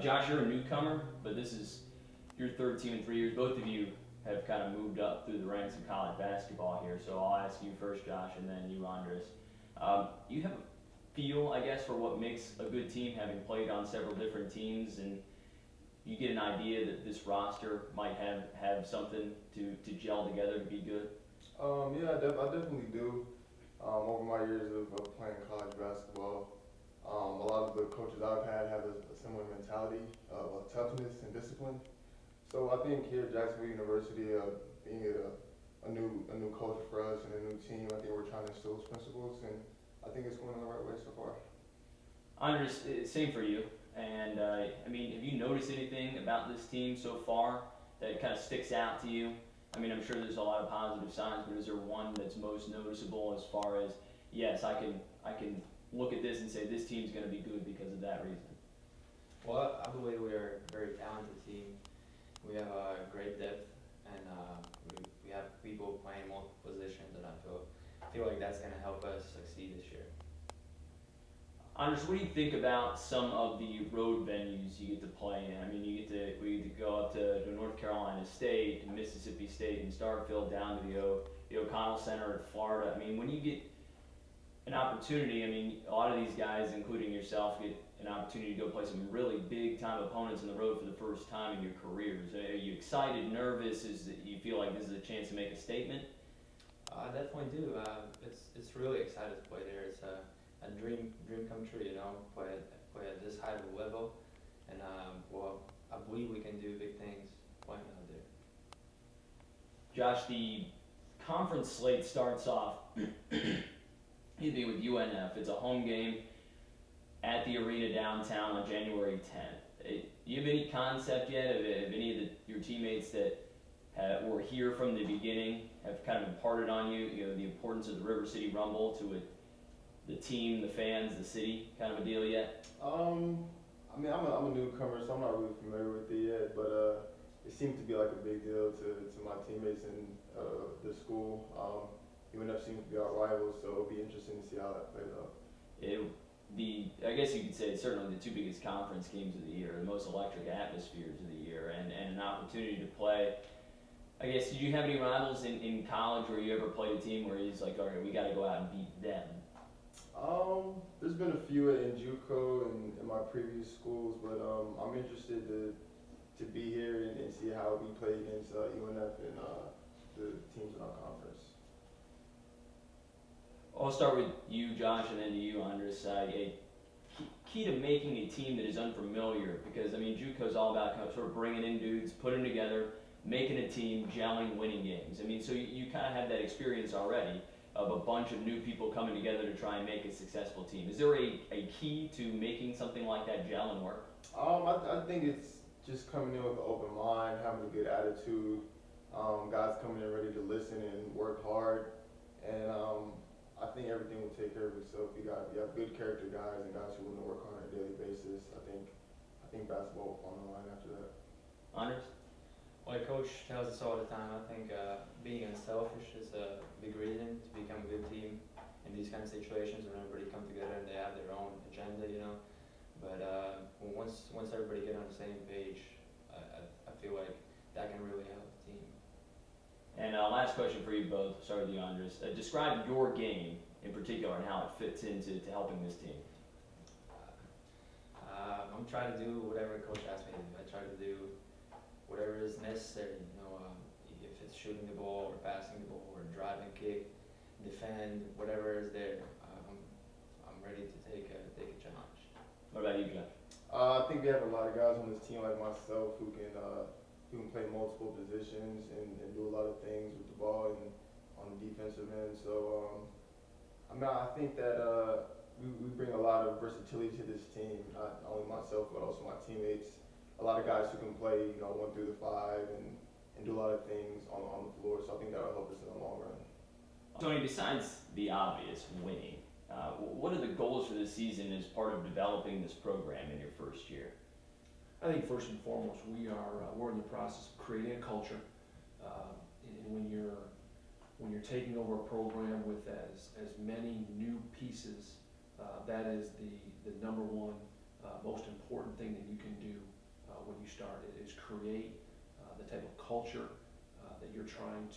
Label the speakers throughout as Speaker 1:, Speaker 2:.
Speaker 1: Josh, you're a newcomer, but this is your third team in 3 years. Both of you have kind of moved up through the ranks of college basketball here, so I'll ask you first, Josh, and then you, Andris. You have a feel, I guess, for what makes a good team, having played on several different teams, and you get an idea that this roster might have something to gel together to be good.
Speaker 2: Yeah, I definitely do. Over my years of playing college basketball, a lot of the coaches I've had have a similar mentality of toughness and discipline. So I think here at Jacksonville University, being a new culture for us and a new team, I think we're trying to instill those principles, and I think it's going in the right way so far.
Speaker 1: Andres, same for you. And I mean, have you noticed anything about this team so far that kind of sticks out to you? I mean, I'm sure there's a lot of positive signs, but is there one that's most noticeable as far as, yes, I can look at this and say this team's going to be good because of that reason?
Speaker 3: Well, I believe we are a very talented team. We have a great depth, and we have people playing multiple positions, and I feel like that's going to help us succeed this year.
Speaker 1: Andres, what do you think about some of the road venues you get to play in? I mean, we get to go up to North Carolina State, and Mississippi State, and Starkville, down to the O'Connell Center at Florida. I mean, when you get an opportunity, I mean, a lot of these guys, including yourself, get an opportunity to go play some really big time opponents on the road for the first time in your careers. Are you excited, nervous? Is that you feel like this is a chance to make a statement?
Speaker 3: I definitely do. It's really exciting to play there. It's a dream come true, play at this high of a level, and well, I believe we can do big things playing out there.
Speaker 1: Josh, the conference slate starts off either with UNF. It's a home game at the arena downtown on January 10th. Do you have any concept yet of any of your teammates that were here from the beginning have kind of imparted on you, the importance of the River City Rumble to it? The team, the fans, the city, kind of a deal yet?
Speaker 2: I mean, I'm a newcomer, so I'm not really familiar with it yet, but it seemed to be like a big deal to my teammates in the school. UNF seems to be our rivals, so it'll be interesting to see how that plays out.
Speaker 1: I guess you could say it's certainly the two biggest conference games of the year, the most electric atmospheres of the year, and an opportunity to play. I guess, did you have any rivals in college where you ever played a team where he's like, all right, we got to go out and beat them?
Speaker 2: There's been a few in JUCO and in my previous schools, but I'm interested to be here and see how we play against UNF and the teams in our conference.
Speaker 1: I'll start with you, Josh, and then to you, Andres. Key to making a team that is unfamiliar, because I mean, JUCO is all about kind of sort of bringing in dudes, putting them together, making a team, gelling, winning games. I mean, so you kind of have that experience already of a bunch of new people coming together to try and make a successful team. Is there a key to making something like that gel and work?
Speaker 2: I think it's just coming in with an open mind, having a good attitude, guys coming in ready to listen and work hard, and I think everything will take care of itself. You have good character guys and guys who want to work hard on a daily basis. I think basketball will fall in line after that.
Speaker 1: Andres?
Speaker 3: Like Coach tells us all the time, I think being unselfish is a big reason to become a good team in these kind of situations when everybody come together and they have their own agenda. But once everybody get on the same page, I feel like that can really help the team.
Speaker 1: And last question for you both. Start with you, Andres. Describe your game in particular and how it fits into helping this team.
Speaker 3: I'm trying to do whatever Coach asks me to do. I try to do whatever is necessary. If it's shooting the ball or passing the ball or driving, kick, defend, whatever is there, I'm ready to take a challenge.
Speaker 1: What about you, Josh?
Speaker 2: I think we have a lot of guys on this team like myself who can play multiple positions and do a lot of things with the ball and on the defensive end. So I think that we bring a lot of versatility to this team. Not only myself but also my teammates. A lot of guys who can play 1 through the 5 and do a lot of things on the floor. So I think that'll help us in the long run.
Speaker 1: Tony, besides the obvious, winning, what are the goals for this season as part of developing this program in your first year?
Speaker 4: I think first and foremost, we're in the process of creating a culture. And when you're taking over a program with as many new pieces, that is the number one most important thing that you can do when you start is create the type of culture that you're trying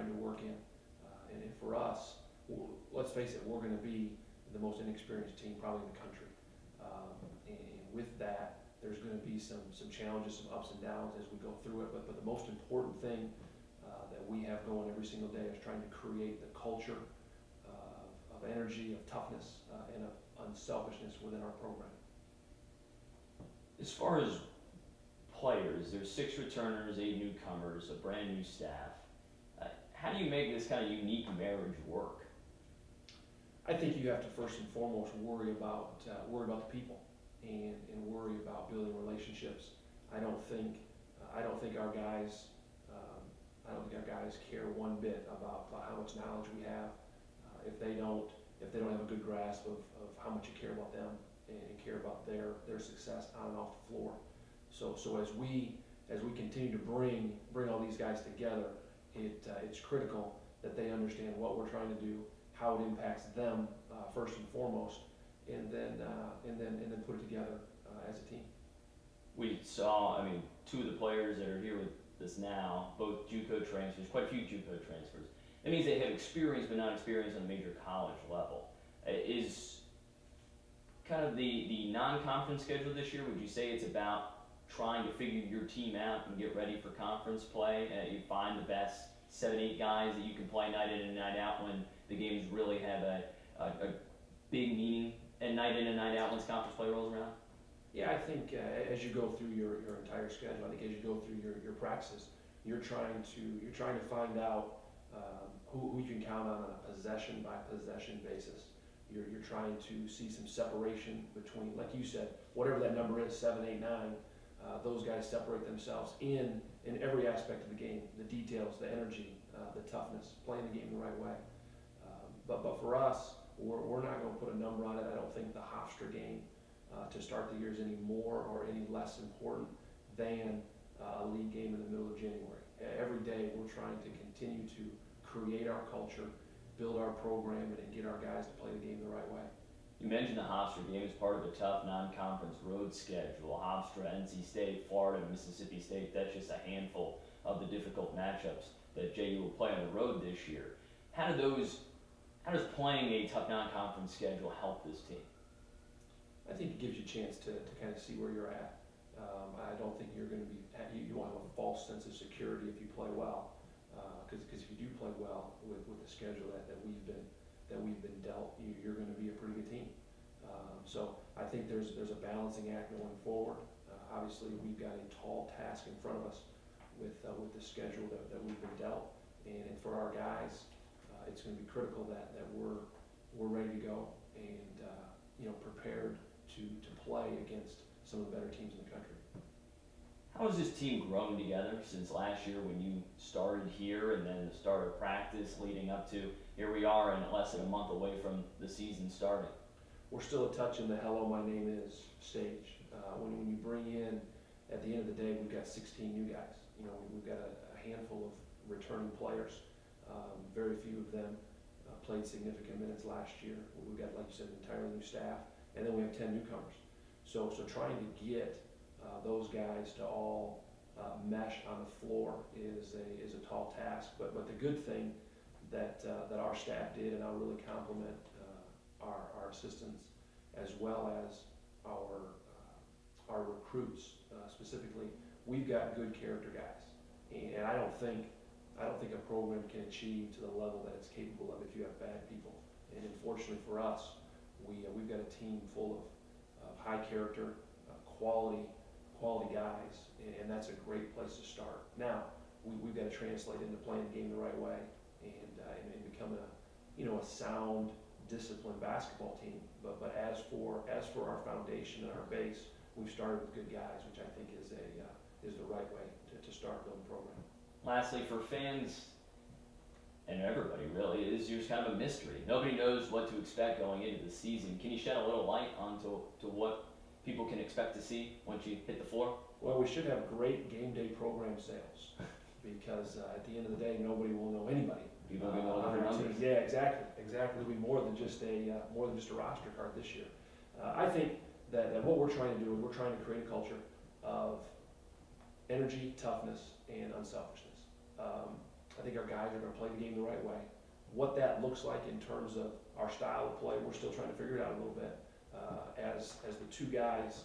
Speaker 4: to work in. And for us, let's face it, we're going to be the most inexperienced team probably in the country. And with that, there's going to be some challenges, some ups and downs as we go through it. But the most important thing that we have going every single day is trying to create the culture of energy, of toughness, and of unselfishness within our program.
Speaker 1: As far as players, there's 6 returners, 8 newcomers, a brand new staff. How do you make this kind of unique marriage work?
Speaker 4: I think you have to first and foremost worry about the people and worry about building relationships. I don't think our guys care one bit about how much knowledge we have. If they don't have a good grasp of how much you care about them and care about their success on and off the floor. So as we continue to bring all these guys together, it's critical that they understand what we're trying to do, how it impacts them first and foremost, and then put it together as a team.
Speaker 1: We saw, 2 of the players that are here with us now, both JUCO transfers, quite a few JUCO transfers. That means they have experience, but not experience on a major college level. Is kind of the non-conference schedule this year, would you say it's about trying to figure your team out and get ready for conference play? You find the best 7, 8 guys that you can play night in and night out when the games really have a big meaning, and night in and night out once conference play rolls around?
Speaker 4: Yeah, I think as you go through your entire schedule, I think as you go through your practices, you're trying to find out who you can count on a possession by possession basis. You're trying to see some separation between, like you said, whatever that number is, 7, 8, 9. Those guys separate themselves in every aspect of the game, the details, the energy, the toughness, playing the game the right way. But for us, we're not going to put a number on it. I don't think the Hofstra game to start the year is any more or any less important than a league game in the middle of January. Every day we're trying to continue to create our culture, build our program, and get our guys to play the game the right way.
Speaker 1: You mentioned the Hofstra game as part of a tough non-conference road schedule. Hofstra, NC State, Florida, Mississippi State, that's just a handful of the difficult matchups that JU will play on the road this year. How does playing a tough non-conference schedule help this team?
Speaker 4: I think it gives you a chance to kind of see where you're at. I don't think you're going to be, you won't have a false sense of security if you play well, because if you do play well with the schedule that we've been dealt, you're going to be a pretty good team. So I think there's a balancing act going forward. Obviously, we've got a tall task in front of us with the schedule that we've been dealt, and for our guys, it's going to be critical that we're ready to go and prepared to play against some of the better teams in the country.
Speaker 1: How has this team grown together since last year when you started here, and then the start of practice leading up to here we are and less than a month away from the season starting?
Speaker 4: We're still a touch in the hello, my name is stage. When you bring in, at the end of the day, we've got 16 new guys. We've got a handful of returning players. Very few of them played significant minutes last year. We've got, like you said, an entirely new staff, and then we have 10 newcomers. So trying to get those guys to all mesh on the floor is a tall task. But the good thing that our staff did, and I'll really compliment our assistants as well as our recruits specifically, we've got good character guys, and I don't think a program can achieve to the level that it's capable of if you have bad people. And unfortunately for us, we've got a team full of high character, quality guys, and that's a great place to start. Now we've got to translate into playing the game the right way and become a sound, disciplined basketball team. But as for our foundation and our base, we've started with good guys, which I think is the right way to start building a program.
Speaker 1: Lastly, for fans and everybody really, it is just kind of a mystery. Nobody knows what to expect going into the season. Can you shed a little light onto what people can expect to see once you hit the floor?
Speaker 4: Well, we should have great game day program sales because at the end of the day, nobody will know anybody.
Speaker 1: People will be looking for numbers.
Speaker 4: Yeah, exactly. It'll be more than just a roster card this year. I think that what we're trying to do is we're trying to create a culture of energy, toughness, and unselfishness. I think our guys are going to play the game the right way. What that looks like in terms of our style of play, we're still trying to figure it out a little bit. As the two guys,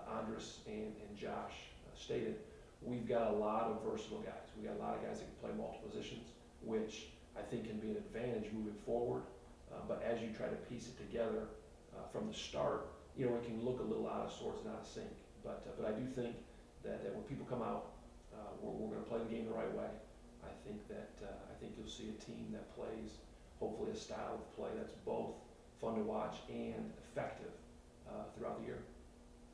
Speaker 4: Andris and Josh stated, we've got a lot of versatile guys. We've got a lot of guys that can play multiple positions, which I think can be an advantage moving forward. But as you try to piece it together from the start, you know, it can look a little out of sorts and out of sync. But I do think that when people come out, we're going to play the game the right way. I think you'll see a team that plays hopefully a style of play that's both fun to watch and effective throughout the year.